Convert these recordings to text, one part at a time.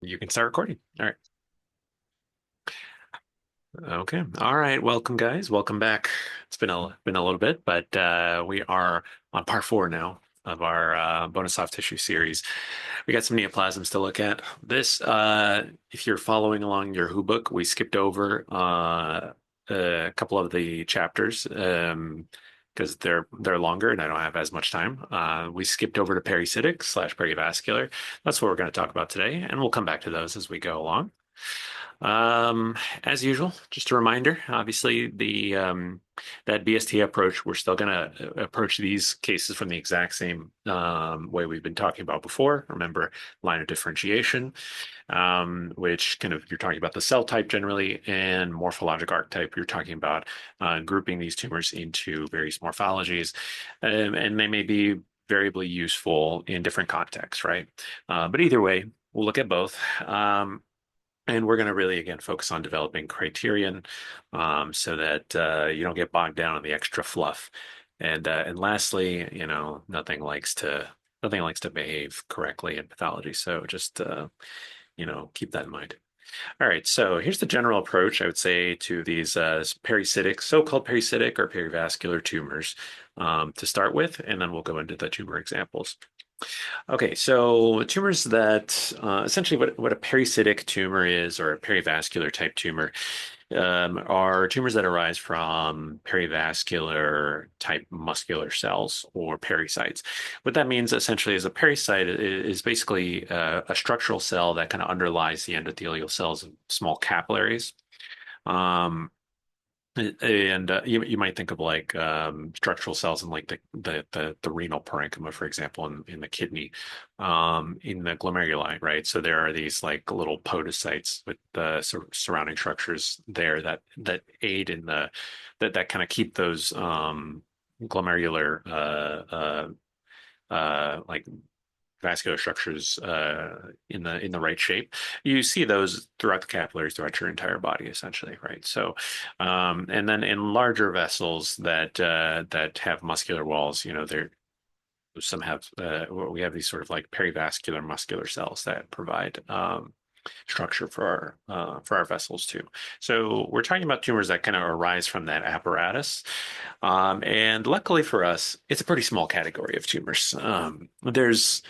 You can start recording. All right. Okay. All right. Welcome, guys. Welcome back. It's been a little bit, but we are on part four now of our bonus soft tissue series. We got some neoplasms to look at. This, if you're following along your Who book, we skipped over a couple of the chapters because they're longer and I don't have as much time. We skipped over to pericytic slash perivascular. That's what we're going to talk about today, and we'll come back to those as we go along. Um, as usual, just a reminder, obviously that BST approach, we're still going to approach these cases from the exact same way we've been talking about before. Remember, line of differentiation, which kind of you're talking about the cell type generally, and morphologic archetype, you're talking about grouping these tumors into various morphologies, and they may be variably useful in different contexts, right? But either way, we'll look at both. And we're going to really, again, focus on developing criterion so that you don't get bogged down on the extra fluff. And lastly, nothing likes to behave correctly in pathology. So just keep that in mind. All right, so here's the general approach I would say to these pericytic, so-called pericytic or perivascular tumors to start with, and then we'll go into the tumor examples. Okay, so tumors that essentially what a pericytic tumor is, or a perivascular type tumor, are tumors that arise from perivascular type muscular cells or pericytes. What that means essentially is a pericyte is basically a structural cell that kind of underlies the endothelial cells of small capillaries. Um, and you might think of like structural cells in like the renal parenchyma, for example, in the kidney, in the glomeruli, right? So there are these like little podocytes with the surrounding structures there that aid in that kind of keep those glomerular like vascular structures in the right shape. You see those throughout the capillaries throughout your entire body, essentially, right? So, and then in larger vessels that have muscular walls, there some have we have these sort of like perivascular muscular cells that provide structure for our vessels too. So we're talking about tumors that kind of arise from that apparatus, and luckily for us, it's a pretty small category of tumors. There's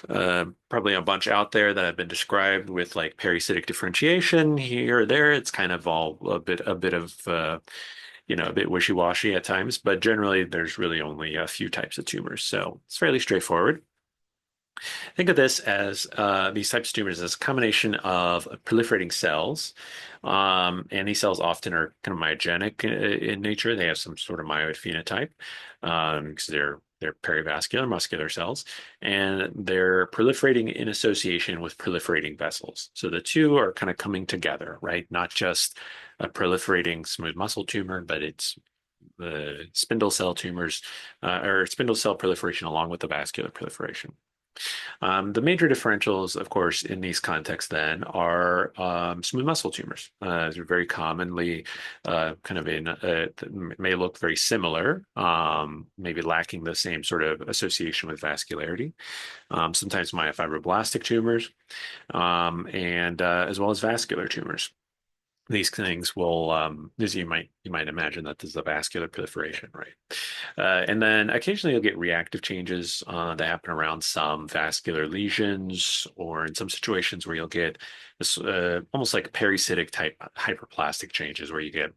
probably a bunch out there that have been described with like pericytic differentiation here or there. It's kind of all a bit of a bit wishy-washy at times, but generally there's really only a few types of tumors, so it's fairly straightforward. Think of this as these types of tumors as a combination of proliferating cells, and these cells often are kind of myogenic in nature. They have some sort of myeloid phenotype because they're perivascular muscular cells, and they're proliferating in association with proliferating vessels. So the two are kind of coming together, right? Not just a proliferating smooth muscle tumor, but it's the spindle cell tumors or spindle cell proliferation along with the vascular proliferation. The major differentials, of course, in these contexts then are smooth muscle tumors. They're very commonly kind of may look very similar, maybe lacking the same sort of association with vascularity. Sometimes myofibroblastic tumors, and as well as vascular tumors. These things will, as you might imagine, that there's a vascular proliferation, right? And then occasionally you'll get reactive changes that happen around some vascular lesions, or in some situations where you'll get this almost like pericytic type hyperplastic changes, where you get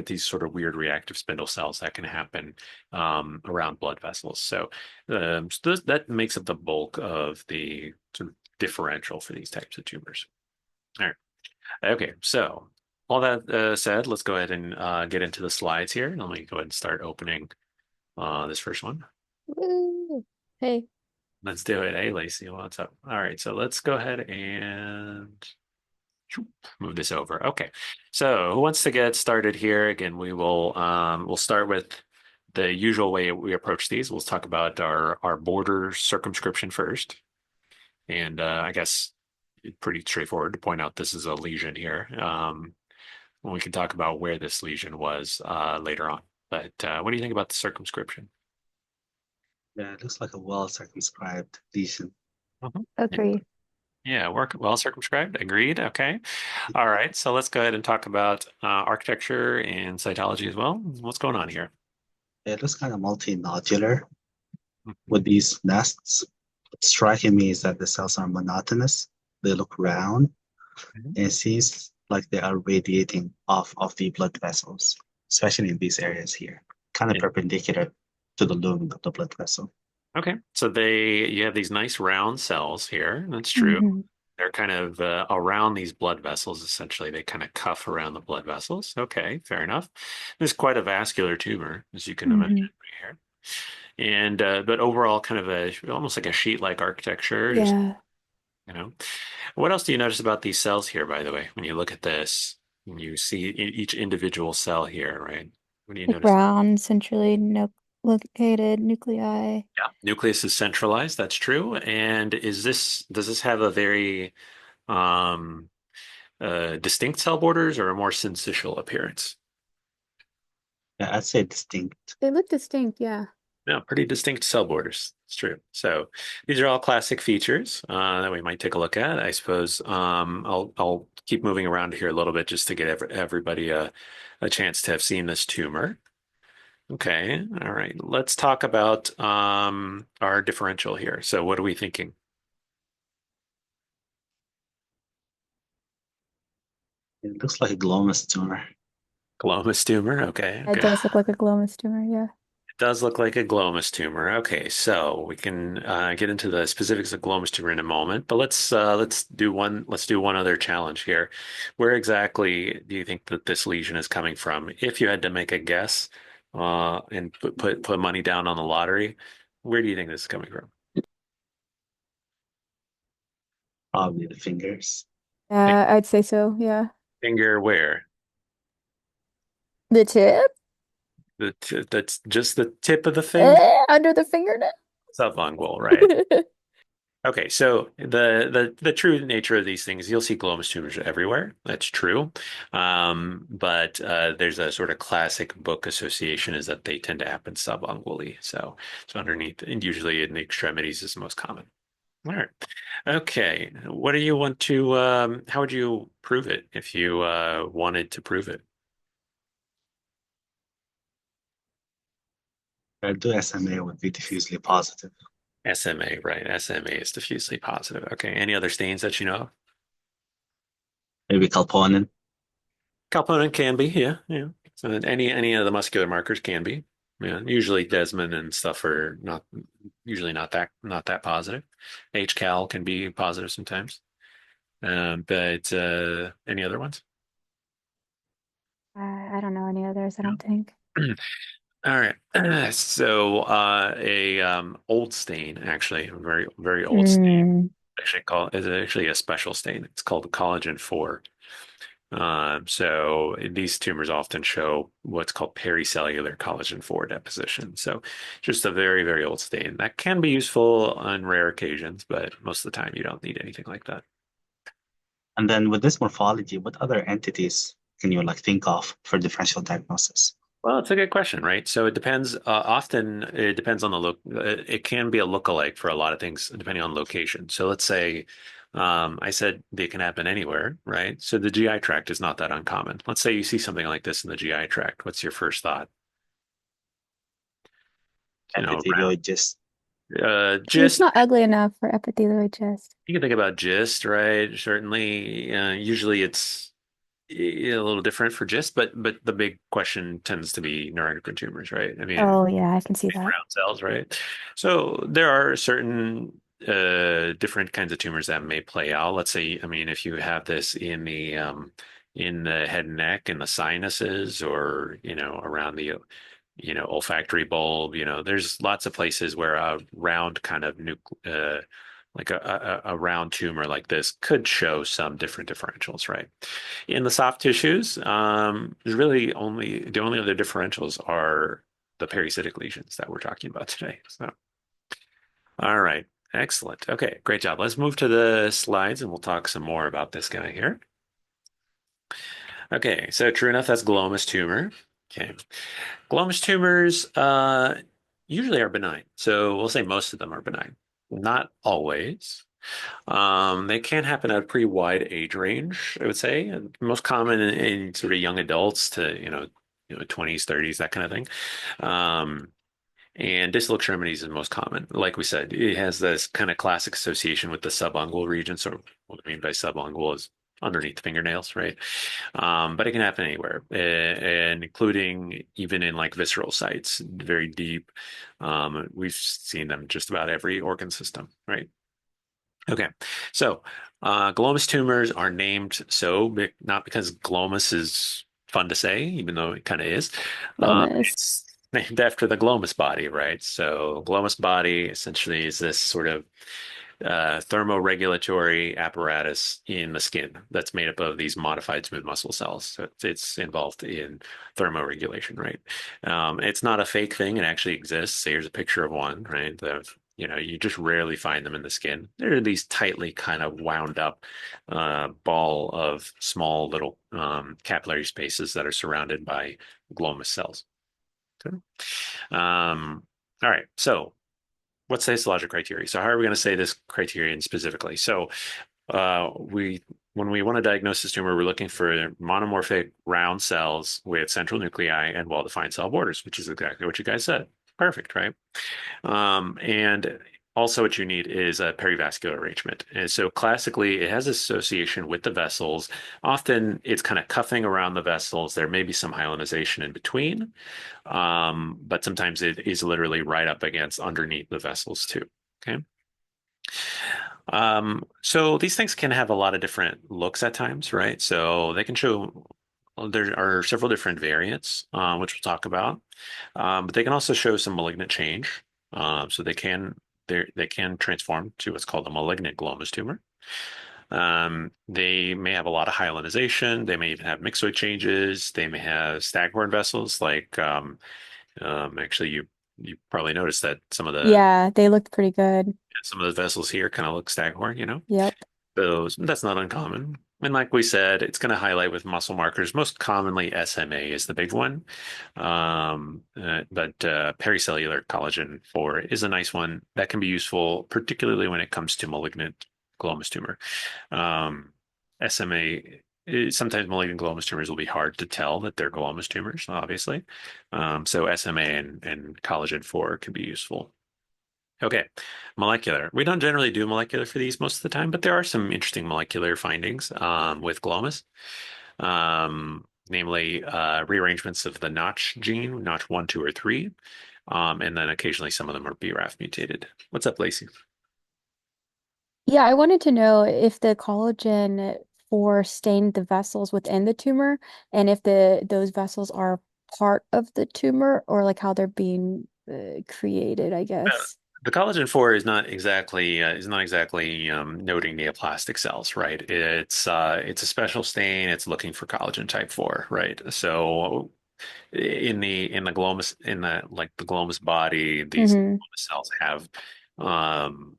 these sort of weird reactive spindle cells that can happen around blood vessels. So that makes up the bulk of the sort of differential for these types of tumors. All right. Okay, so all that said, let's go ahead and get into the slides here. Let me go ahead and start opening this first one. Woo. Hey. Let's do it. Hey, Lacey, what's up? All right, so let's go ahead and move this over. Okay, so who wants to get started here? Again, we'll start with the usual way we approach these. We'll talk about our border circumscription first, and I guess pretty straightforward to point out this is a lesion here. When we can talk about where this lesion was later on. But what do you think about the circumscription? Yeah, it looks like a well circumscribed lesion. Mhm. Yeah. Agree. Yeah, work well circumscribed. Agreed. Okay. All right. So let's go ahead and talk about architecture and cytology as well. What's going on here? It looks kind of multinodular Mhm. with these nests. What's striking me is that the cells are monotonous. They look round, and it seems like they are radiating off of the blood vessels, especially in these areas here, kind of And- perpendicular to the lumen of the blood vessel. okay. So you have these nice round cells here. That's true. Hmm. They're kind of around these blood vessels, essentially. They kind of cuff around the blood vessels. Okay, fair enough. There's quite a vascular tumor, as you can imagine Hmm. right here. And but overall, kind of almost like a sheet-like architecture. Just Yeah. you know, what else do you notice about these cells here, by the way, when you look at this and you see each individual cell here, right? What do you Like notice? round, centrally no located nuclei. Yeah, nucleus is centralized. That's true. And does this have a very um, distinct cell borders or a more syncytial appearance? Yeah, I'd say distinct. They look distinct, yeah. No, pretty distinct cell borders. It's true. So these are all classic features that we might take a look at. I suppose I'll keep moving around here a little bit just to get everybody a chance to have seen this tumor. Okay, all right. Let's talk about our differential here. So what are we thinking? It looks like a glomus tumor. Glomus tumor. Okay, It good. does look like a glomus tumor, yeah. It does look like a glomus tumor. Okay, so we can get into the specifics of glomus tumor in a moment, but let's do one other challenge here. Where exactly do you think that this lesion is coming from? If you had to make a guess and put money down on the lottery, where do you think this is coming from? Probably the fingers. I'd say so, yeah. Finger where? The tip? That's just the tip of the finger? Under the fingernail? Sublingual, right? Okay, so the true nature of these things, you'll see glomus tumors everywhere. That's true. But there's a sort of classic book association is that they tend to happen sublingually. So underneath, and usually in the extremities is most common. All right. Okay. What do you want to, how would you prove it if you wanted to prove it? I'd do SMA would be diffusely positive. SMA, right? SMA is diffusely positive. Okay. Any other stains that you know of? Maybe calponin. Component can be, yeah, yeah. So any of the muscular markers can be. Yeah, usually Desmond and stuff are not usually not that positive. HCal can be positive sometimes. But any other ones? I don't know any others, I don't think. Yeah. All right. So a old stain, actually, a very old stain, Mm. is actually a special stain. It's called collagen 4. So these tumors often show what's called pericellular collagen 4 deposition. So just a very old stain that can be useful on rare occasions, but most of the time you don't need anything like that. And then with this morphology, what other entities can you like think of for differential diagnosis? Well, it's a good question, right? So it depends. Often it depends on the look. It can be a lookalike for a lot of things depending on location. So let's say I said they can happen anywhere, right? So the GI tract is not that uncommon. Let's say you see something like this in the GI tract. What's your first thought? You know, Epithelioid just It's gist. not ugly enough for epithelioid chest. You can think about gist, right? Certainly, usually it's a little different for gist, but the big question tends to be neuroendocrine tumors, right? I mean, Oh, yeah, I can see big that. round cells, right? So there are certain different kinds of tumors that may play out. Let's say, I mean, if you have this in the head and neck, in the sinuses, or around the olfactory bulb, there's lots of places where a round kind of like a round tumor like this could show some different differentials, right? In the soft tissues, there's really the only other differentials are the pericytic lesions that we're talking about today. So, all right, excellent. Okay, great job. Let's move to the slides and we'll talk some more about this guy here. Okay, so true enough, that's glomus tumor. Okay, glomus tumors usually are benign. So we'll say most of them are benign. Not always. They can happen at a pretty wide age range, I would say. And most common in sort of young adults to, 20s, 30s, that kind of thing. Um, and distal extremities is most common. Like we said, it has this kind of classic association with the subungual region. So what I mean by subungual is underneath the fingernails, right? But it can happen anywhere, and including even in like visceral sites, very deep. We've seen them just about every organ system, right? Okay, so glomus tumors are named so not because glomus is fun to say, even though it kind of is. Glomus. It's named after the glomus body, right? So glomus body essentially is this sort of thermoregulatory apparatus in the skin that's made up of these modified smooth muscle cells. So it's involved in thermoregulation, right? It's not a fake thing. It actually exists. Here's a picture of one, right? You just rarely find them in the skin. They're these tightly kind of wound up ball of small little capillary spaces that are surrounded by glomus cells. Okay. All right. So what's the histologic criteria? So how are we going to say this criterion specifically? So we when we want to diagnose this tumor, we're looking for monomorphic round cells with central nuclei and well-defined cell borders, which is exactly what you guys said. Perfect, right? And also what you need is a perivascular arrangement. And so classically, it has association with the vessels. Often it's kind of cuffing around the vessels. There may be some hyalinization in between, but sometimes it is literally right up against underneath the vessels too. Okay. So these things can have a lot of different looks at times, right? So they can show, well, there are several different variants, which we'll talk about. But they can also show some malignant change. So they can transform to what's called a malignant glomus tumor. They may have a lot of hyalinization. They may even have myxoid changes. They may have staghorn vessels, like actually you probably noticed that Yeah, they looked pretty good. some of the vessels here kind of look staghorn, Yep. Those that's not uncommon. And like we said, it's going to highlight with muscle markers. Most commonly, SMA is the big one. But pericellular collagen 4 is a nice one that can be useful, particularly when it comes to malignant glomus tumor. Um, SMA, sometimes malignant glomus tumors will be hard to tell that they're glomus tumors, obviously. So SMA and collagen 4 can be useful. Okay, molecular. We don't generally do molecular for these most of the time, but there are some interesting molecular findings with Glomus, namely rearrangements of the Notch gene, Notch 1, 2, or 3, and then occasionally some of them are BRAF mutated. What's up, Lacey? Yeah, I wanted to know if the collagen for stained the vessels within the tumor and if those vessels are part of the tumor or like how they're being created, I Uh, guess. The collagen 4 is not exactly noting neoplastic cells, right? It's a special stain. It's looking for collagen type 4, right? So in the glomus in the like the glomus body, these Hmm. glomus cells have um,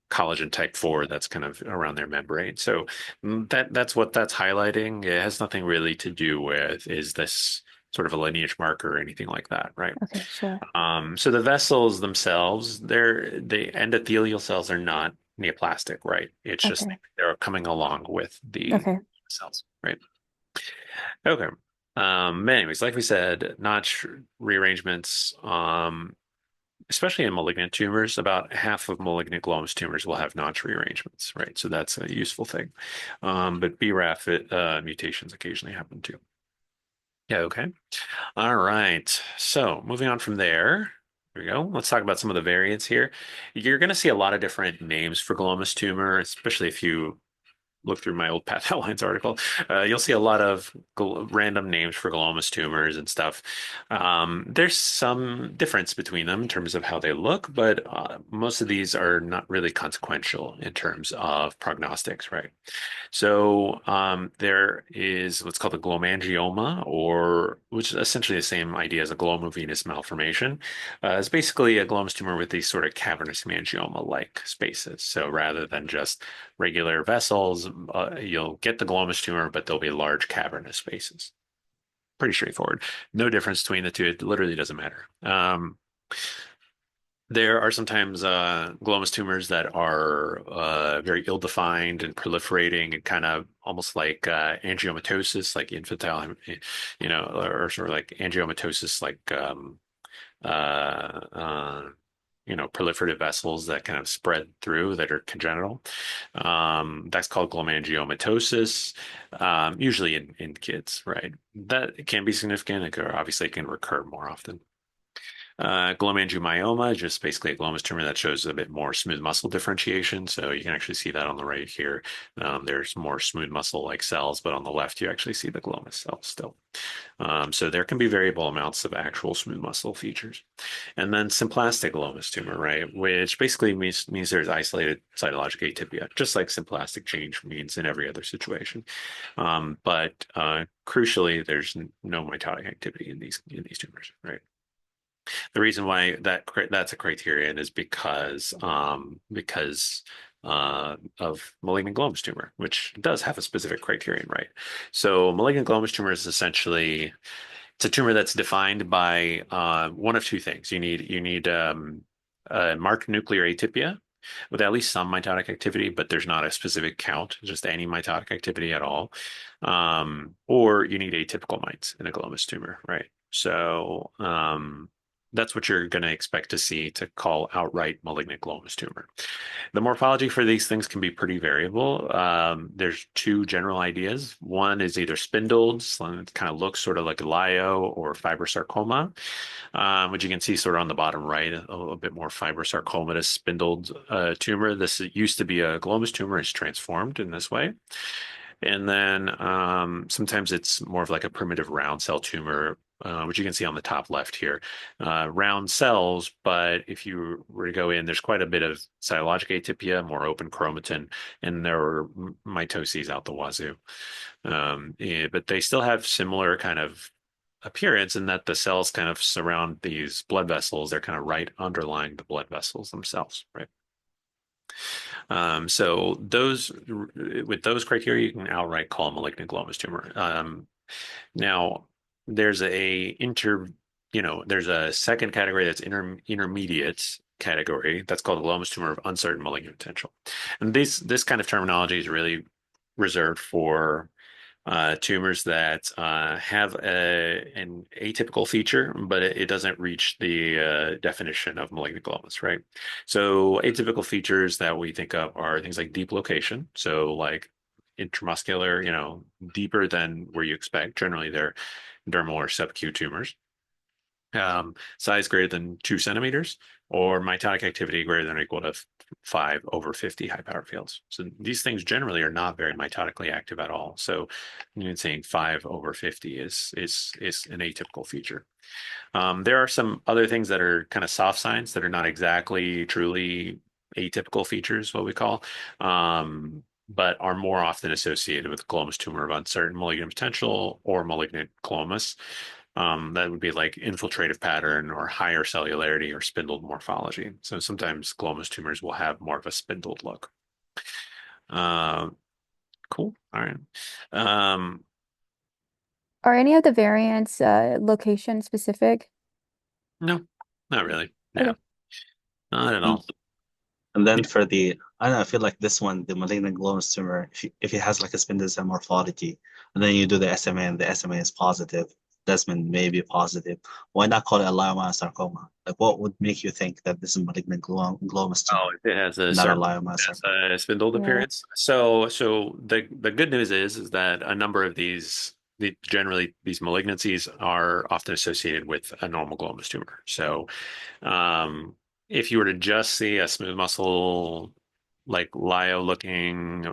collagen type 4 that's kind of around their membrane. So that's what that's highlighting. It has nothing really to do with is this sort of a lineage marker or anything like that, right? Okay, sure. So the vessels themselves, the endothelial cells are not neoplastic, right? It's just Okay. they're coming along with the Okay. cells, right? Okay. But anyways, like we said, notch rearrangements, especially in malignant tumors, about half of malignant glomus tumors will have notch rearrangements, right? So that's a useful thing. But BRAF mutations occasionally happen too. Yeah, okay. All right. So moving on from there, here we go. Let's talk about some of the variants here. You're going to see a lot of different names for glomus tumor, especially if you look through my old Path Outlines article, you'll see a lot of random names for glomus tumors and stuff. There's some difference between them in terms of how they look, but most of these are not really consequential in terms of prognostics, right? So there is what's called a glomangioma, or which is essentially the same idea as a glomovenous malformation. It's basically a glomus tumor with these sort of cavernous hemangioma-like spaces. So rather than just regular vessels, you'll get the glomus tumor, but there'll be large cavernous spaces. Pretty straightforward. No difference between the two. It literally doesn't matter. There are sometimes glomus tumors that are very ill-defined and proliferating and kind of almost like angiomatosis, like infantile, or sort of like angiomatosis, like uh, uh, proliferative vessels that kind of spread through that are congenital. That's called glomangiomatosis, usually in kids, right? That can be significant. Obviously, it can recur more often. Glomangiomyoma is just basically a glomus tumor that shows a bit more smooth muscle differentiation. So you can actually see that on the right here. There's more smooth muscle-like cells, but on the left, you actually see the glomus cells still. So there can be variable amounts of actual smooth muscle features. And then symplastic glomus tumor, right, which basically means there's isolated cytologic atypia, just like symplastic change means in every other situation. But crucially, there's no mitotic activity in these tumors, right? The reason why that's a criterion is because of malignant glomus tumor, which does have a specific criterion, right? So malignant glomus tumor is essentially it's a tumor that's defined by one of two things. You need a marked nuclear atypia with at least some mitotic activity, but there's not a specific count, just any mitotic activity at all. Or you need atypical mites in a glomus tumor, right? So that's what you're going to expect to see to call outright malignant glomus tumor. The morphology for these things can be pretty variable. There's two general ideas. One is either spindled, so it kind of looks sort of like a lyo or fibrosarcoma, which you can see sort of on the bottom right, a little bit more fibrosarcomatous spindled tumor. This used to be a glomus tumor, is transformed in this way. And then sometimes it's more of like a primitive round cell tumor, which you can see on the top left here. Round cells, but if you were to go in, there's quite a bit of cytologic atypia, more open chromatin, and there are mitoses out the wazoo. But they still have similar kind of appearance in that the cells kind of surround these blood vessels. They're kind of right underlying the blood vessels themselves, right? So with those criteria, you can outright call a malignant glomus tumor. Now, there's there's a second category that's intermediate category that's called a glomus tumor of uncertain malignant potential, and this kind of terminology is really reserved for tumors that have an atypical feature, but it doesn't reach the definition of malignant glomus, right? So atypical features that we think of are things like deep location. So like intramuscular, deeper than where you expect. Generally, they're dermal or subcu tumors. Size greater than 2 centimeters, or mitotic activity greater than or equal to 5/50 high power fields. So these things generally are not very mitotically active at all. So saying 5/50 is an atypical feature. There are some other things that are kind of soft signs that are not exactly truly atypical features, what we call, but are more often associated with glomus tumor of uncertain malignant potential or malignant glomus. That would be like infiltrative pattern or higher cellularity or spindled morphology. So sometimes glomus tumors will have more of a spindled look. Uh, cool. All right. Um, Are any of the variants location specific? no, not really. Okay. No, not at And, all. and then for I don't know, I feel like this one, the malignant glomus tumor, if it has like a spindle cell morphology, and then you do the SMA and the SMA is positive, Desmond may be positive. Why not call it a leiomyosarcoma? Like, what would make you think that this is malignant glomus Oh, tumor, it has a not a certain leiomyosarcoma? spindled Yeah. appearance. So the good news is that a number of generally these malignancies are often associated with a normal glomus tumor. So um, if you were to just see a smooth muscle like lyo looking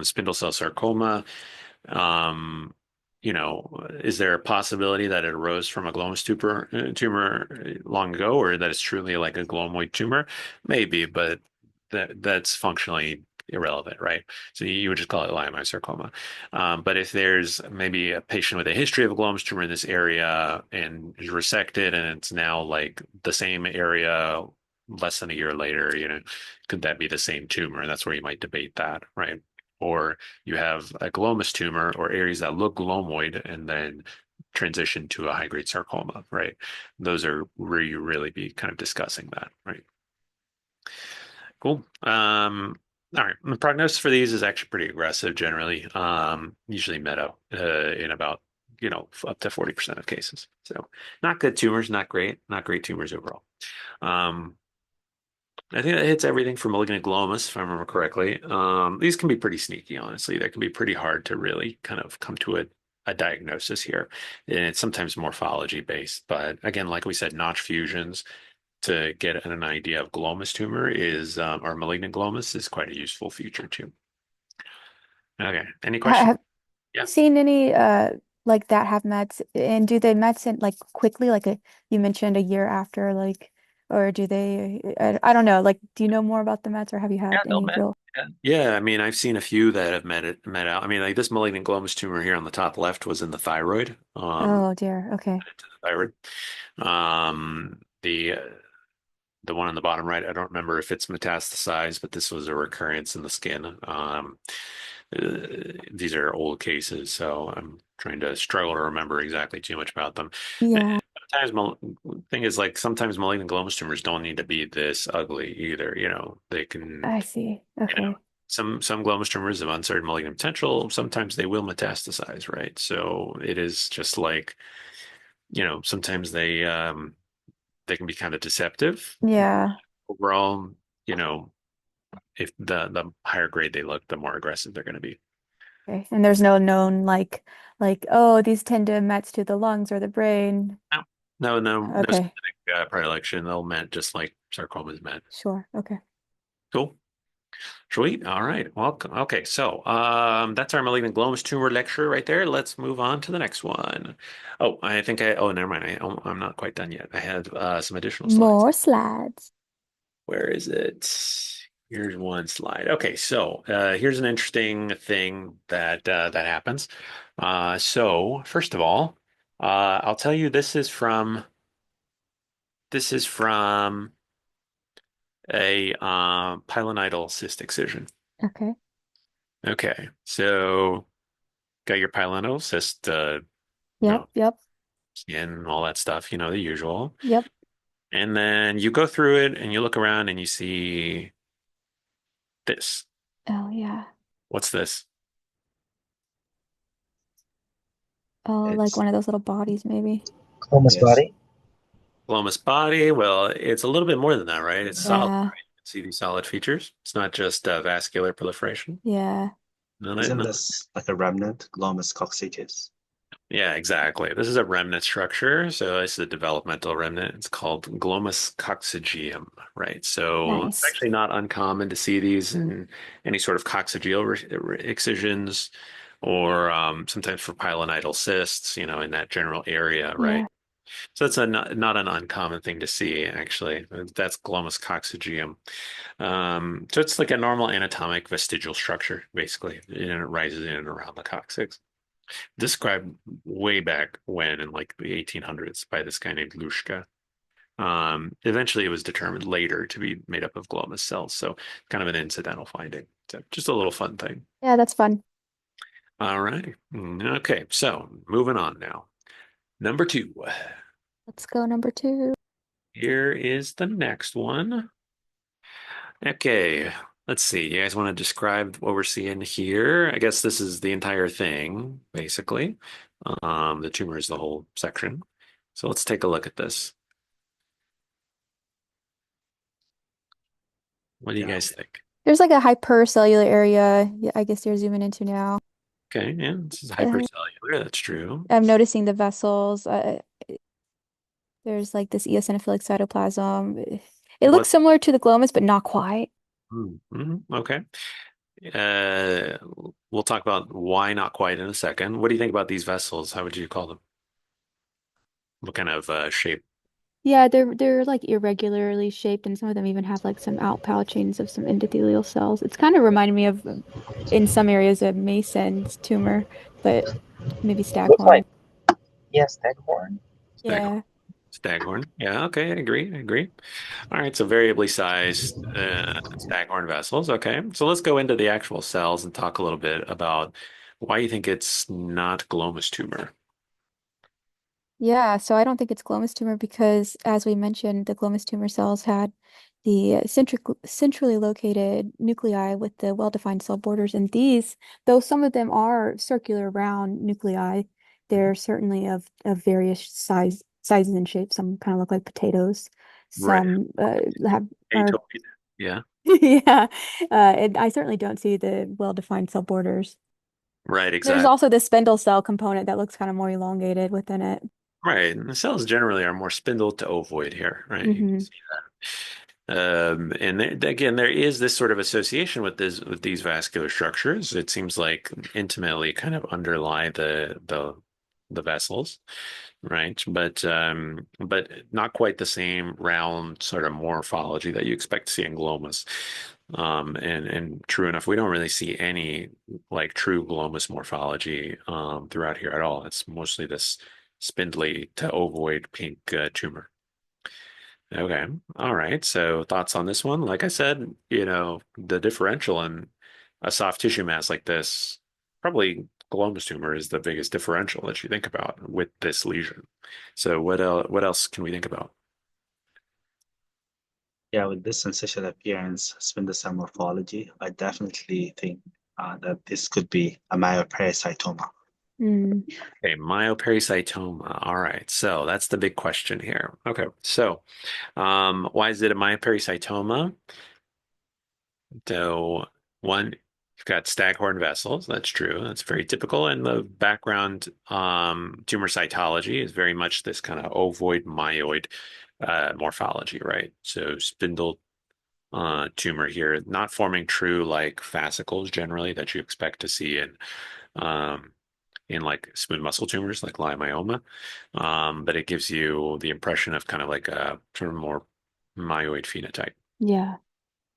spindle cell sarcoma, um, is there a possibility that it arose from a glomus tumor long ago, or that it's truly like a glomoid tumor? Maybe, but that's functionally irrelevant, right? So you would just call it leiomyosarcoma. But if there's maybe a patient with a history of a glomus tumor in this area and is resected, and it's now like the same area less than a year later, could that be the same tumor? And that's where you might debate that, right? Or you have a glomus tumor or areas that look glomoid and then transition to a high-grade sarcoma, right? Those are where you really be kind of discussing that, right? Cool. All right. The prognosis for these is actually pretty aggressive generally, usually meadow in about, up to 40% of cases. So not good tumors, not great tumors overall. Um, I think that hits everything from malignant glomus, if I remember correctly. These can be pretty sneaky, honestly. They can be pretty hard to really kind of come to a diagnosis here. And it's sometimes morphology based, but again, like we said, notch fusions to get an idea of glomus tumor is, or malignant glomus is quite a useful feature too. Okay, any questions? Have Yeah. you seen any like that have mets, and do they mets in like quickly, like you mentioned a year after, like, or do they, I don't know, like, do you know more about the mets, or have you Yeah, had they'll any met. real? Yeah. Yeah, I mean, I've seen a few that have met out. I mean, like this malignant glomus tumor here on the top left was in the thyroid, Oh dear. Okay. to the thyroid. The one on the bottom right, I don't remember if it's metastasized, but this was a recurrence in the skin. These are old cases, so I'm trying to struggle to remember exactly too much about them. Yeah, Sometimes, thing is like sometimes malignant glomus tumors don't need to be this ugly either. They can, I see. you know, Okay. some glomus tumors have uncertain malignant potential. Sometimes they will metastasize, right? So it is just like, sometimes they can be kind of deceptive. Yeah. Overall, you know, if the higher grade they look, the more aggressive they're going to be. Okay. And there's no known like, oh, these tend to mets to the lungs or the brain. No, no Okay. specific predilection. They'll met just like sarcomas met. Sure. Okay. Cool. Sweet. All right. Welcome. Okay. So, that's our malignant glomus tumor lecture right there. Let's move on to the next one. Oh, never mind. I'm not quite done yet. I have some additional slides. More slides. Where is it? Here's one slide. Okay, so here's an interesting thing that happens. So first of all, I'll tell you this is from a pilonidal cyst excision. Okay. Okay, so got your pilonidal cyst, you Yep. know, Yep. skin and all that stuff, the usual. Yep. And then you go through it and you look around and you see this. Oh yeah. What's this? Oh, like It's one of those little bodies, maybe. Glomus yes, body. Glomus body, well, it's a little bit more than that, right? It's solid, Yeah. right? See these solid features. It's not just vascular proliferation. Yeah. No, no, isn't no. this like a remnant, Glomus coccygeum? Yeah, exactly. This is a remnant structure. So this is a developmental remnant. It's called Glomus coccygeum, right? So it's Nice. actually not uncommon to see these in any sort of coccygeal excisions or sometimes for pilonidal cysts, in that general area, right? Yeah. So that's not an uncommon thing to see, actually. That's Glomus coccygeum. So it's like a normal anatomic vestigial structure, basically, and it rises in and around the coccyx. Described way back when in like the 1800s by this guy named Luschka. Eventually, it was determined later to be made up of glomus cells, so kind of an incidental finding. So just a little fun thing. Yeah, that's fun. All right. Okay, so moving on now. Number two. Let's go number two. Here is the next one. Okay, let's see. You guys want to describe what we're seeing here? I guess this is the entire thing, basically. The tumor is the whole section. So let's take a look at this. What do you Yeah. guys think? There's like a hypercellular area. Yeah, I guess you're zooming into now. Okay, yeah, this is Uh, hypercellular. That's true. I'm noticing the vessels. There's like this eosinophilic cytoplasm. It looks What? similar to the glomus, but not quite. Okay. Uh, we'll talk about why not quite in a second. What do you think about these vessels? How would you call them? What kind of shape? Yeah, they're like irregularly shaped, and some of them even have like some outpouchings of some endothelial cells. It's kind of reminding me of, in some areas, a Mason's tumor, but maybe Looks Staghorn. like, yeah, Staghorn. Yeah. Staghorn. Yeah, okay, I agree. I agree. All right, so variably sized staghorn vessels. Okay, so let's go into the actual cells and talk a little bit about why you think it's not glomus tumor. Yeah, so I don't think it's glomus tumor because, as we mentioned, the glomus tumor cells had the centrally located nuclei with the well-defined cell borders. And these, though some of them are circular round nuclei, they're certainly of various sizes and shapes. Some kind of look like potatoes. Right. Some have are Atopic. Yeah. yeah. And I certainly don't see the well-defined cell borders. Right, There's exactly. also the spindle cell component that looks kind of more elongated within it. Right. And the cells generally are more spindle to ovoid here, right? You can Hmm. see and again, there is this sort of association with these vascular structures. It seems like intimately kind of underlie the vessels, right? But not quite the same round sort of morphology that you expect to see in glomus. And true enough, we don't really see any like true glomus morphology throughout here at all. It's mostly this spindly to ovoid pink tumor. Okay. All right. So thoughts on this one? Like I said, the differential in a soft tissue mass like this, probably glomus tumor is the biggest differential that you think about with this lesion. So what else can we think about? Yeah, with this sensation appearance, spindle cell morphology, I definitely think that this could be a myopericytoma. Mm. Okay, myopericytoma. All right. So that's the big question here. Okay. So why is it a myopericytoma? So one, you've got staghorn vessels. That's true. That's very typical. And the background tumor cytology is very much this kind of ovoid myoid morphology, right? So spindle tumor here, not forming true like fascicles generally that you expect to see um, in like smooth muscle tumors like leiomyoma. But it gives you the impression of kind of like a sort of more myoid phenotype. Yeah.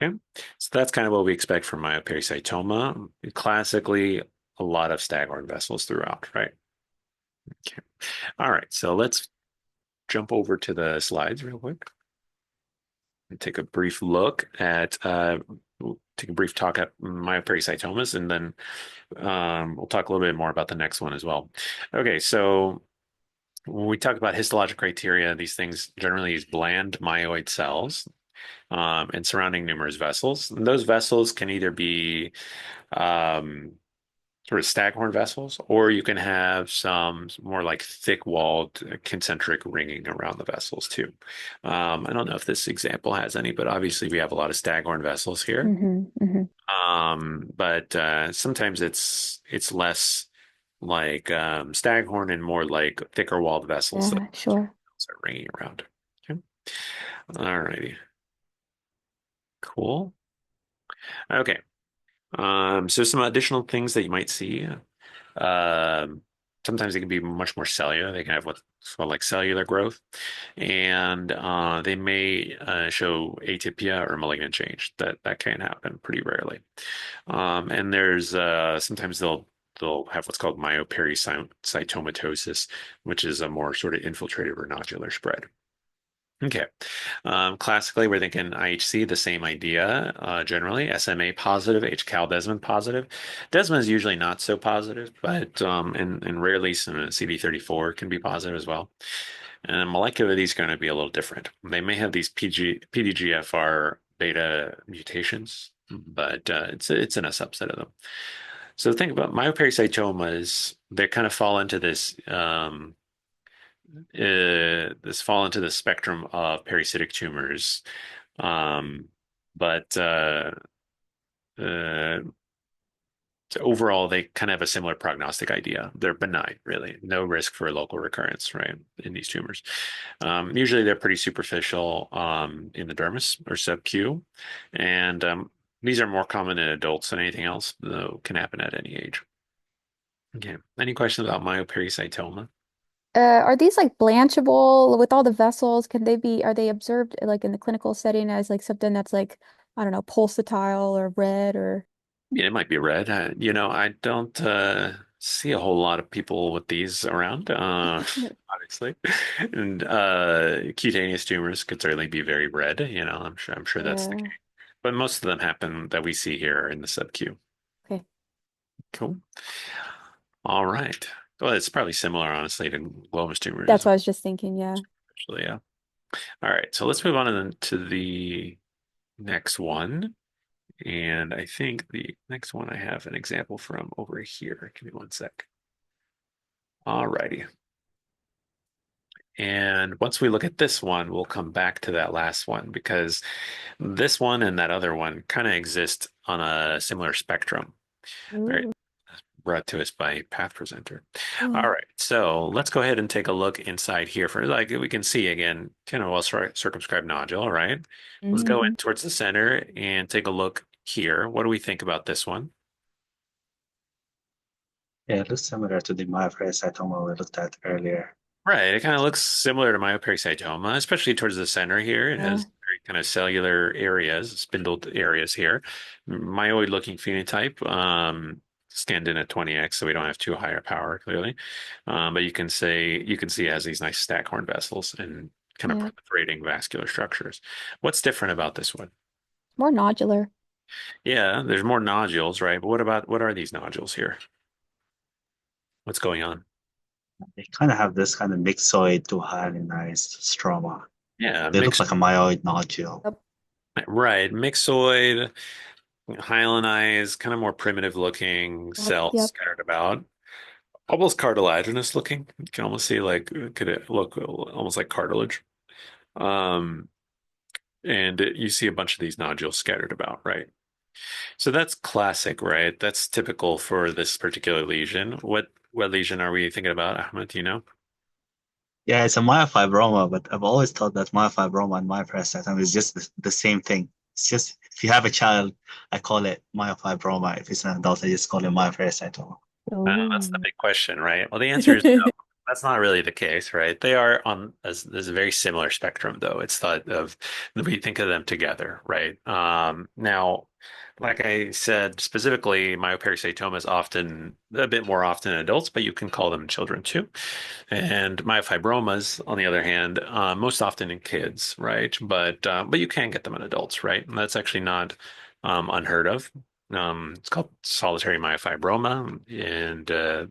Okay. So that's kind of what we expect from myopericytoma. Classically, a lot of staghorn vessels throughout, right? Okay. All right. So let's jump over to the slides real quick and take a brief look at, we'll take a brief talk at myopericytomas, and then we'll talk a little bit more about the next one as well. Okay. So when we talk about histologic criteria, these things generally use bland myoid cells and surrounding numerous vessels. And those vessels can either be um, sort of staghorn vessels, or you can have some more like thick-walled concentric ringing around the vessels too. I don't know if this example has any, but obviously we have a lot of staghorn vessels here. Hmm. Hmm. But sometimes it's less like staghorn and more like thicker walled vessels that Yeah, sure. are ringing around. Okay. All righty. Cool. Okay. So some additional things that you might see. Um, Sometimes they can be much more cellular. They can have what's called like cellular growth, and they may show atypia or malignant change. That can happen pretty rarely. And there's sometimes they'll have what's called myopericytomatosis, which is a more sort of infiltrative or nodular spread. Okay. Classically, we're thinking IHC, the same idea, generally. SMA positive, HCal Desmond positive. Desmond is usually not so positive, but and rarely some CD34 can be positive as well. And molecularly, these are going to be a little different. They may have these PDGFR beta mutations, but it's in a subset of them. So the thing about myopericytomas, they kind of fall into this fall into the spectrum of pericytic tumors. Um, but uh, so overall, they kind of have a similar prognostic idea. They're benign, really. No risk for local recurrence, right, in these tumors. Usually they're pretty superficial in the dermis or sub-Q. And these are more common in adults than anything else, though can happen at any age. Okay. Any questions about myopericytoma? Are these like blanchable with all the vessels? Are they observed like in the clinical setting as like something that's like, I don't know, pulsatile or red or Yeah, it might be red. I don't see a whole lot of people with these around, obviously. And cutaneous tumors could certainly be very red. I'm sure that's the case. yeah. But most of them happen that we see here in the sub-Q. Okay. Cool. All right. Well, it's probably similar, honestly, to glomus That's tumors. what I was just thinking. Yeah. Actually, yeah. All right, so let's move on to the next one. And I think the next one I have an example from over here. Give me one sec. All righty. And once we look at this one, we'll come back to that last one because this one and that other one kind of exist on a similar spectrum. All right, Ooh. brought to us by Path Presenter. All Oh. right, so let's go ahead and take a look inside here for like we can see again, kind of well circumscribed nodule. All right, let's go in Hmm. towards the center and take a look here. What do we think about this one? Yeah, it looks similar to the Myopericytoma we looked at earlier. Right. It kind of looks similar to Myopericytoma, especially towards the center here. It Yeah. has very kind of cellular areas, spindled areas here. Myoid looking phenotype, scanned in at 20x, so we don't have too high a power, clearly. But you can see it has these nice staghorn vessels and kind of Yeah. proliferating vascular structures. What's different about this one? More nodular. Yeah, there's more nodules, right? But what are these nodules here? What's going on? They kind of have this kind of myxoid to hyalinized stroma. Yeah, They look mixed, like a myoid nodule. Yep. right, mixoid. Hyalinized, kind of more primitive looking Yep. cells Yep. scattered about. Almost cartilaginous looking. You can almost see like could it look almost like cartilage. Um, and you see a bunch of these nodules scattered about, right? So that's classic, right? That's typical for this particular lesion. What lesion are we thinking about, Ahmed? Do you know? Yeah, it's a myofibroma, but I've always thought that myofibroma and myopericytoma is just the same thing. It's just if you have a child, I call it myofibroma. If it's an adult, I just call it myopericytoma. That's the Oh. big question, right? Well, the answer is no. That's not really the case, right? They are on as there's a very similar spectrum, though. It's thought of we think of them together, right? Now, like I said, specifically, myopericytoma is often a bit more often in adults, but you can call them children too. And myofibromas, on the other hand, most often in kids, right? But you can get them in adults, right? And that's actually not unheard of. It's called solitary myofibroma, and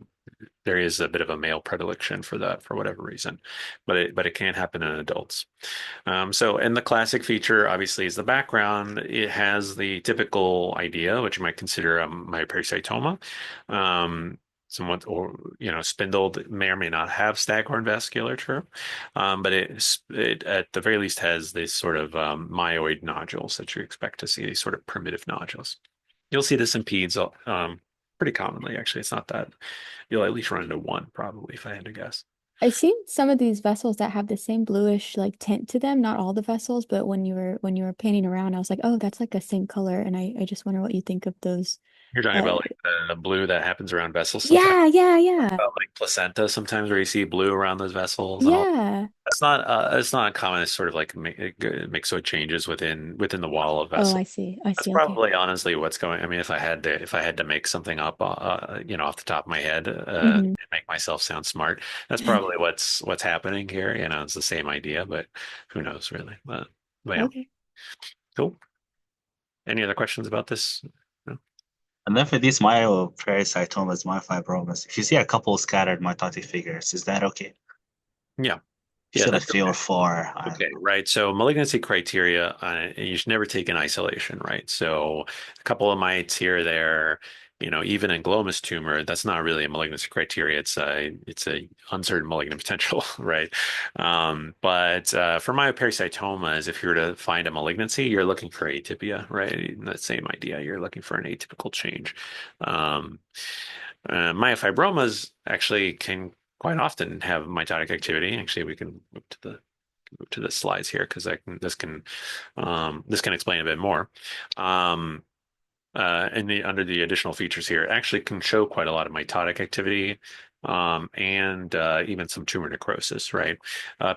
there is a bit of a male predilection for that for whatever reason, but it can happen in adults. So, and the classic feature obviously is the background. It has the typical idea, which you might consider a myopericytoma. Somewhat, or spindled, may or may not have staghorn vasculature, but it at the very least has this sort of myoid nodules that you expect to see, these sort of primitive nodules. You'll see this in peds pretty commonly, actually. It's not that you'll at least run into one, probably, if I had to guess. I've seen some of these vessels that have the same bluish like tint to them. Not all the vessels, but when you were painting around, I was like, oh, that's like the same color. And I just wonder what you think of those. You're talking Uh, about like the blue that happens around vessels sometimes, yeah, yeah, yeah, about like placenta sometimes where you see blue around those vessels and all. yeah. It's not common. It's sort of like myxoid changes within the wall of Oh, vessel. I see. I That's see. Okay. probably honestly what's going. I mean, if I had to make something up, off the top of my head, Hmm. and make myself sound smart, that's probably what's happening here. It's the same idea, but who knows really? But yeah, Okay. cool. Any other questions about this? No? And then for these myopericytomas, myofibromas, if you see a couple scattered mitotic figures, is that okay? Yeah, yeah, Should I that's feel for, I don't okay, know. right. So malignancy criteria, you should never take in isolation, right? So a couple of mites here or there, even in glomus tumor, that's not really a malignancy criteria. It's a uncertain malignant potential, right? But for myopericytomas, if you were to find a malignancy, you're looking for atypia, right? The same idea. You're looking for an atypical change. Um, Myofibromas actually can quite often have mitotic activity. Actually, we can move to the slides here because this can explain a bit more. Um, under the additional features here, it actually can show quite a lot of mitotic activity. And even some tumor necrosis, right?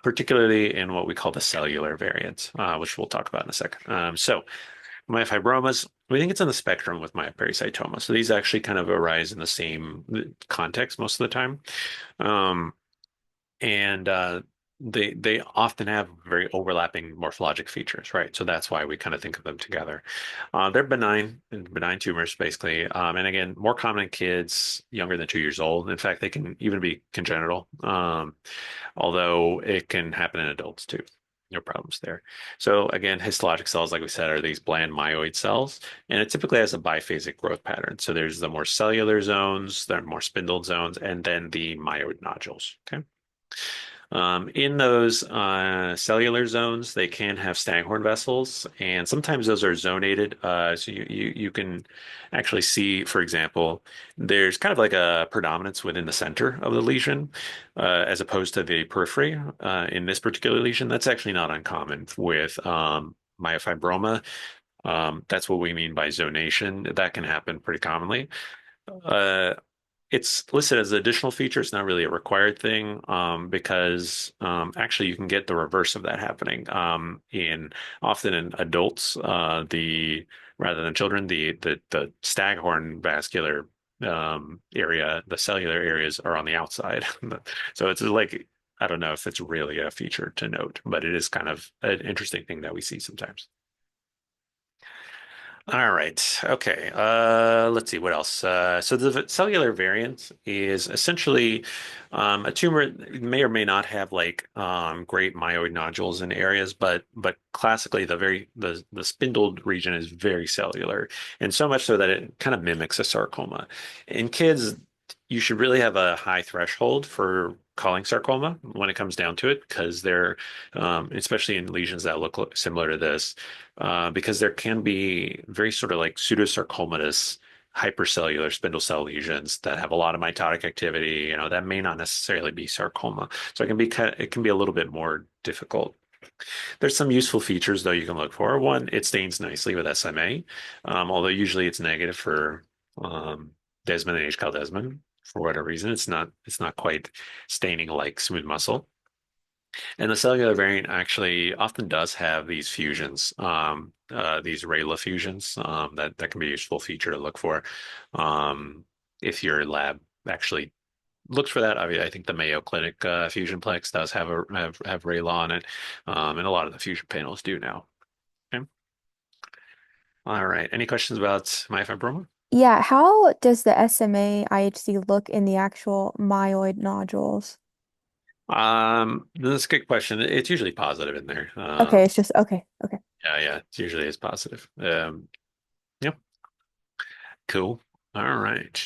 Particularly in what we call the cellular variants, which we'll talk about in a second. So myofibromas, we think it's on the spectrum with myopericytoma. So these actually kind of arise in the same context most of the time. Um, and they often have very overlapping morphologic features, right? So that's why we kind of think of them together. They're benign tumors, basically. And again, more common in kids younger than 2 years old. In fact, they can even be congenital, although it can happen in adults too. No problems there. So again, histologic cells, like we said, are these bland myeloid cells, and it typically has a biphasic growth pattern. So there's the more cellular zones, the more spindled zones, and then the myeloid nodules. Okay. In those cellular zones, they can have staghorn vessels, and sometimes those are zonated. So you can actually see, for example, there's kind of like a predominance within the center of the lesion, as opposed to the periphery. In this particular lesion, that's actually not uncommon with myofibroma. That's what we mean by zonation. That can happen pretty commonly. Uh, it's listed as an additional feature. It's not really a required thing, because actually you can get the reverse of that happening in often in adults, the rather than children, the staghorn vascular area, the cellular areas are on the outside. So it's like I don't know if it's really a feature to note, but it is kind of an interesting thing that we see sometimes. All right. Okay. Let's see what else. So the cellular variant is essentially a tumor may or may not have like great myeloid nodules in areas, but classically the spindled region is very cellular, and so much so that it kind of mimics a sarcoma. In kids, you should really have a high threshold for calling sarcoma when it comes down to it, because they're especially in lesions that look similar to this, because there can be very sort of like pseudosarcomatous hypercellular spindle cell lesions that have a lot of mitotic activity, that may not necessarily be sarcoma. So it can be a little bit more difficult. There's some useful features though you can look for. One, it stains nicely with SMA, although usually it's negative for Desmond and H. Desmond. For whatever reason, it's not quite staining like smooth muscle. And the cellular variant actually often does have these fusions, these RALA fusions, that can be a useful feature to look for. If your lab actually looks for that, I think the Mayo Clinic FusionPlex does have RALA on it, and a lot of the fusion panels do now. Okay. All right. Any questions about myofibromas? Yeah, how does the SMA IHC look in the actual myeloid nodules? That's a good question. It's usually positive in there. Okay, it's just okay, okay. Yeah, it usually is positive. Yep. Cool. All right.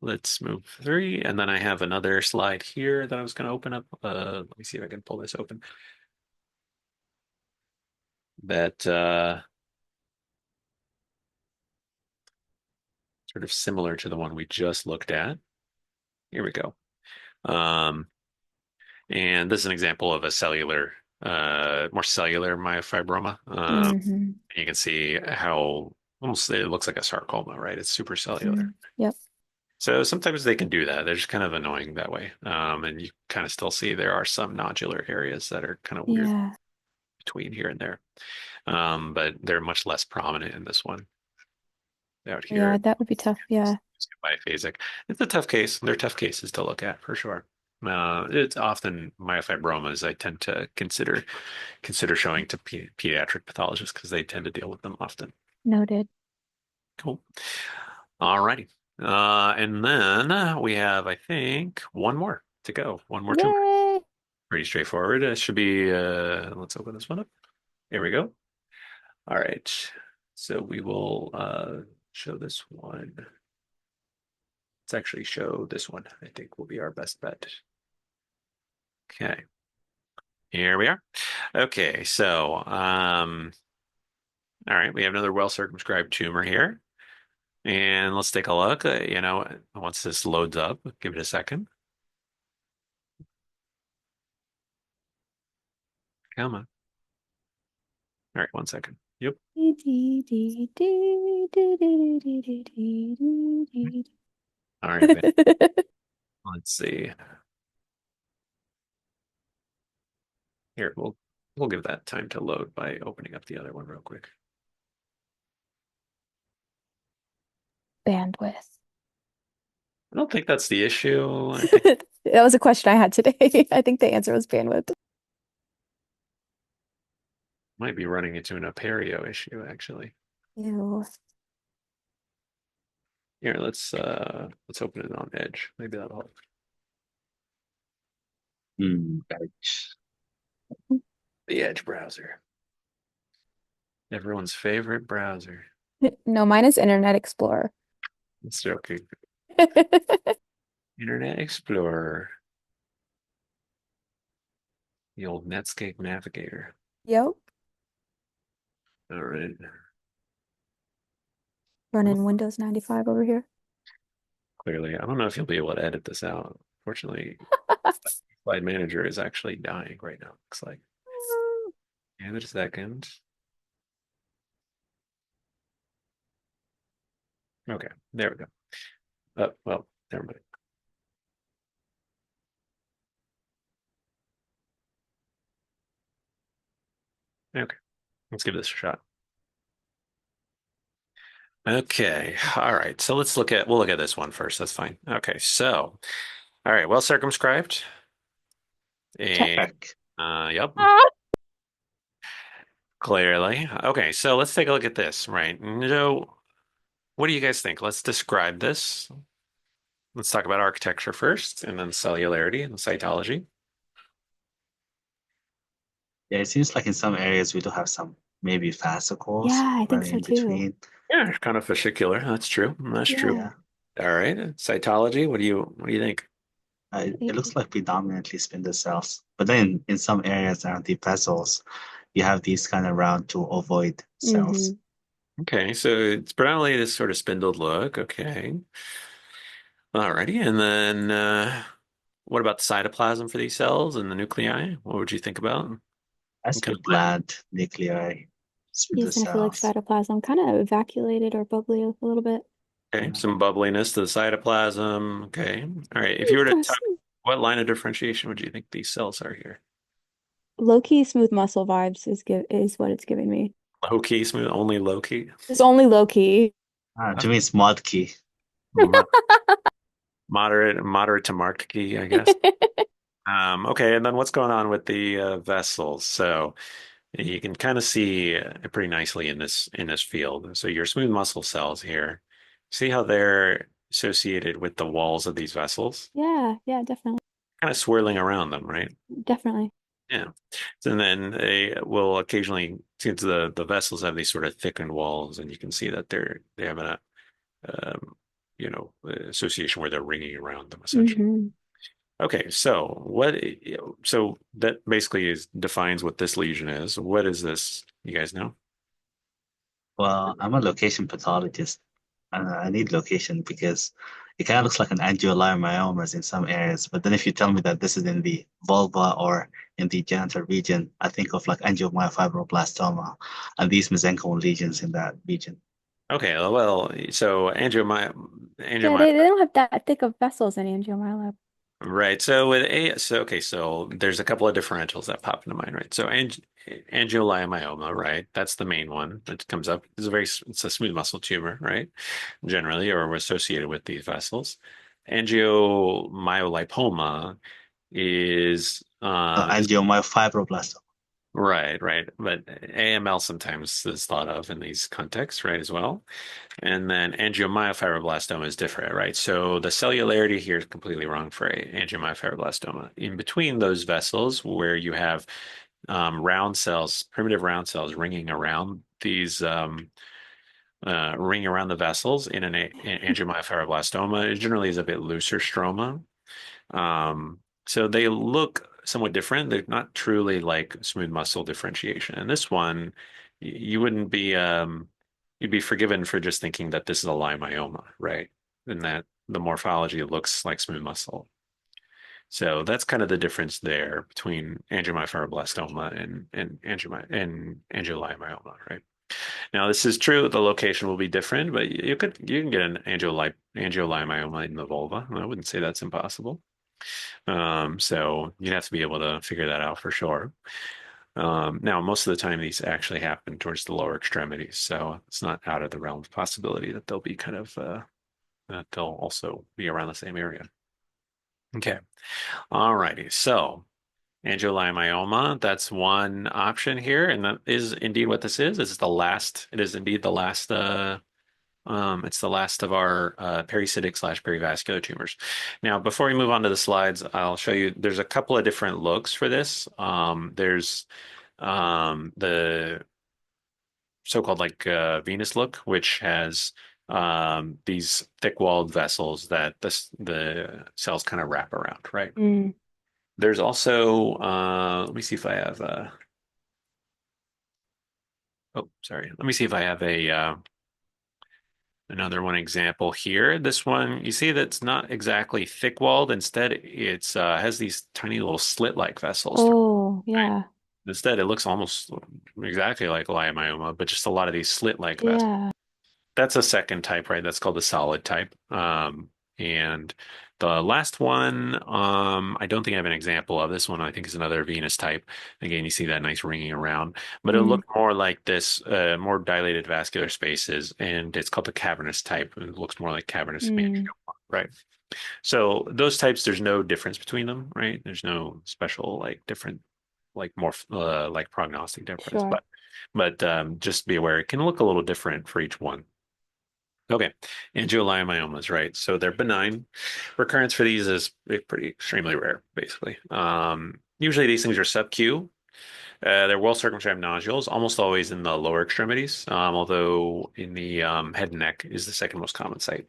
Let's move through. And then I have another slide here that I was going to open up. Let me see if I can pull this open. That sort of similar to the one we just looked at. Here we go. Um, and this is an example of a more cellular myofibroma. Hmm. You can see how almost it looks like a sarcoma, right? It's super cellular. Yep. So sometimes they can do that. They're just kind of annoying that way. And you kind of still see there are some nodular areas that are kind of weird Yeah. between here and there. But they're much less prominent in this one out Yeah, here. that would be tough. Yeah. It's biphasic. It's a tough case. They're tough cases to look at for sure. It's often myofibromas I tend to consider showing to pediatric pathologists because they tend to deal with them often. Noted. Cool. All righty. And then we have, I think, one more to go. One more tumor. Yay. Pretty straightforward. It should be, let's open this one up. Here we go. All right. So we will show this one. Let's actually show this one. I think will be our best bet. Okay. Here we are. Okay. So, all right. We have another well-circumscribed tumor here. And let's take a look. Once this loads up, give it a second. Come on. All right, 1 second. Yep. All right. Let's see. Here, we'll give that time to load by opening up the other one real quick. Bandwidth. I don't think that's the issue. I think That was a question I had today. I think the answer was bandwidth. Might be running into an aperio issue, actually. Ew. Here, let's open it on Edge. Maybe that'll help. Edge. The Edge browser. Everyone's favorite browser. No, mine is Internet Explorer. It's okay. Internet Explorer. The old Netscape Navigator. Yep. All right. Running Windows 95 over here. Clearly, I don't know if you'll be able to edit this out. Fortunately, Slide Manager is actually dying right now. Looks like. Give it a second. Okay, there we go. Oh, well, never mind. Okay, let's give this a shot. Okay, all right. So we'll look at this one first. That's fine. Okay, so, all right, well circumscribed. And Check. yep, Ah! clearly. Okay, so let's take a look at this, right? So, what do you guys think? Let's describe this. Let's talk about architecture first, and then cellularity and cytology. Yeah, it seems like in some areas we do have some maybe fascicles Yeah, I think running so in too. between. Yeah, kind of fascicular. That's true. That's true. Yeah. Yeah. All right, cytology. What do you think? It looks like predominantly spindle cells, but then in some areas around the vessels, you have these kind of round to ovoid cells. Okay, so it's predominantly this sort of spindled look. Okay. Alrighty, and then what about the cytoplasm for these cells and the nuclei? What would you think about? I What kind say of life? gland nuclei, spindle Eosinophilic cells. cytoplasm, kind of evacuated or bubbly a little bit. Okay, Yeah. some bubbliness to the cytoplasm. Okay. All right. If you were to talk, what line of differentiation would you think these cells are here? Low-key smooth muscle vibes is what it's giving me. Low key, smooth, only low key. It's only low-key. To me, it's mod key. Mo- moderate to marked key, I guess. Okay, and then what's going on with the vessels? So you can kind of see pretty nicely in this field. So your smooth muscle cells here, see how they're associated with the walls of these vessels, Yeah, definitely. kind of swirling around them, right? Definitely. Yeah. And then they will occasionally, since the vessels have these sort of thickened walls, and you can see that they have a um, association where they're ringing around them essentially. Okay, so that basically defines what this lesion is. What is this? You guys know? Well, I'm a location pathologist, and I need location because it kind of looks like an angioleiomyomas in some areas. But then if you tell me that this is in the vulva or in the genital region, I think of like angiomyofibroblastoma and these mesenchymal lesions in that region. Okay, well, so Yeah, angiomyoma, they don't have that thick of vessels in angiomyolab. right? So with okay, so there's a couple of differentials that pop into mind, right? So angioleiomyoma, right? That's the main one that comes up. It's a smooth muscle tumor, right? Generally, or associated with these vessels. Angiomyolipoma is Angiomyofibroblastoma. right. But AML sometimes is thought of in these contexts, right, as well. And then angiomyofibroblastoma is different, right? So the cellularity here is completely wrong for angiomyofibroblastoma. In between those vessels, where you have round cells, primitive round cells ringing around ring around the vessels in an angiomyofibroblastoma, it generally is a bit looser stroma. So they look somewhat different. They're not truly like smooth muscle differentiation. And this one, you wouldn't be you'd be forgiven for just thinking that this is a leiomyoma, right? And that the morphology looks like smooth muscle. So that's kind of the difference there between angiomyofibroblastoma and angioleiomyoma, right? Now this is true. The location will be different, but you can get an angioleiomyoma in the vulva. I wouldn't say that's impossible. So you'd have to be able to figure that out for sure. Now, most of the time, these actually happen towards the lower extremities, so it's not out of the realm of possibility that they'll be that they'll also be around the same area. Okay, all righty. So Angioleiomyoma, that's one option here, and that is indeed what this is. This is the last, it is indeed the last it's the last of our pericytic slash perivascular tumors. Now, before we move on to the slides, I'll show you there's a couple of different looks for this. There's the so-called like venous look, which has these thick-walled vessels that the cells kind of wrap around, right? Mm. There's also let me see if I have oh, sorry. Let me see if I have a another one example here. This one, you see that's not exactly thick-walled. Instead, it's has these tiny little slit-like vessels. Oh, yeah. Instead, it looks almost exactly like leiomyoma, but just a lot of these slit-like vessels. Yeah. That's a second type, right? That's called the solid type. And the last one, I don't think I have an example of. This one, I think, is another venous type. Again, you see that nice ringing around, but it Mm. looked more like this, more dilated vascular spaces, and it's called the cavernous type. It looks more like cavernous Mm. meningioma, right? So those types, there's no difference between them, right? There's no special like different, like more like prognostic difference, Sure. but just be aware it can look a little different for each one. Okay, angioleiomyomas, right? So they're benign. Recurrence for these is pretty extremely rare, basically. Usually these things are sub-Q. They're well-circumscribed nodules, almost always in the lower extremities, although in the head and neck is the second most common site.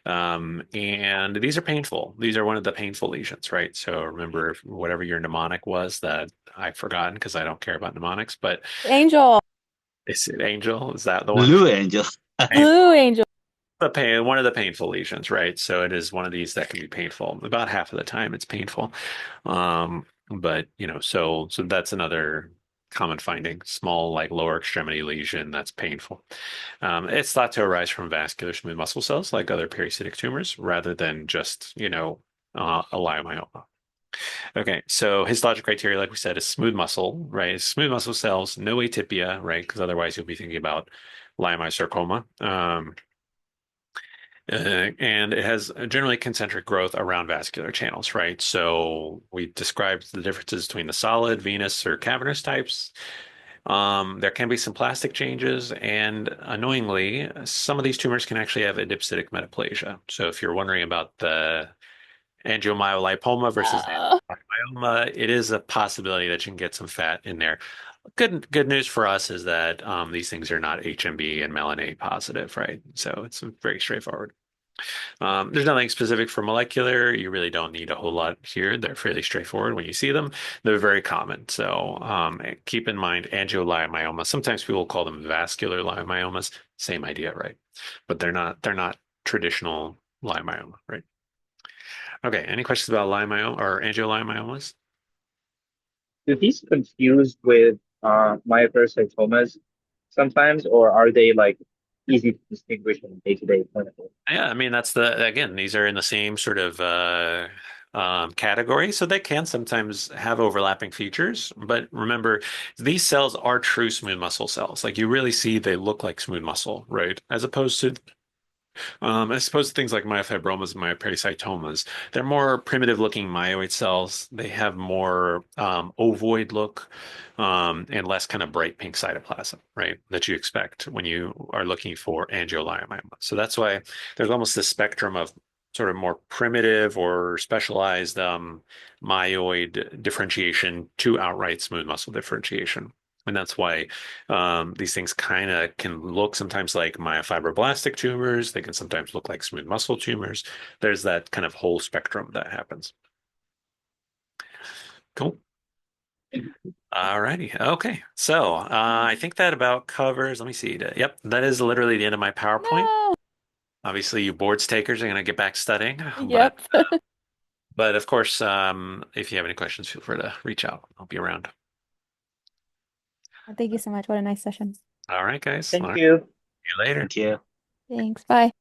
And these are painful. These are one of the painful lesions, right? So remember whatever your mnemonic was that I've forgotten because I don't care about mnemonics, but Angel. is it angel? Is that the one? Blue angel. Blue angel. The pain, one of the painful lesions, right? So it is one of these that can be painful. About half of the time, it's painful. But so that's another common finding. Small, like lower extremity lesion that's painful. It's thought to arise from vascular smooth muscle cells, like other pericytic tumors, rather than just a leiomyoma. Okay, so histologic criteria, like we said, is smooth muscle, right? Smooth muscle cells, no atypia, right? Because otherwise you'll be thinking about leiomyosarcoma. And it has a generally concentric growth around vascular channels, right? So we described the differences between the solid, venous, or cavernous types. There can be some plastic changes, and annoyingly, some of these tumors can actually have adipocytic metaplasia. So if you're wondering about the angiomyolipoma versus the Uh, myoma, it is a possibility that you can get some fat in there. Good news for us is that these things are not HMB and melanate positive, right? So it's very straightforward. There's nothing specific for molecular. You really don't need a whole lot here. They're fairly straightforward when you see them. They're very common. So keep in mind angioleiomyoma. Sometimes people call them vascular leiomyomas. Same idea, right? But they're not traditional leiomyoma, right? Okay, any questions about leiomyoma or angioleiomyomas? Do these confused with myopericytomas sometimes, or are they like easy to distinguish in day-to-day clinical? Yeah, I mean that's again, these are in the same sort of category, so they can sometimes have overlapping features. But remember, these cells are true smooth muscle cells. Like you really see they look like smooth muscle, right? As opposed to I suppose things like myofibromas and myopericytomas, they're more primitive looking myeloid cells. They have more ovoid look and less kind of bright pink cytoplasm, right? That you expect when you are looking for angioleiomyoma. So that's why there's almost this spectrum of sort of more primitive or specialized myeloid differentiation to outright smooth muscle differentiation. And that's why these things kind of can look sometimes like myofibroblastic tumors. They can sometimes look like smooth muscle tumors. There's that kind of whole spectrum that happens. Cool. All righty. Okay. So I think that about covers. Let me see. Yep, that is literally the end of my PowerPoint. no. Obviously, you boards takers are going to get back studying, but Yep. but of course, if you have any questions, feel free to reach out. I'll be around. Thank you so much. What a nice session. All right, guys. All Thank right. you. See you later. Thank you. Thanks. Bye.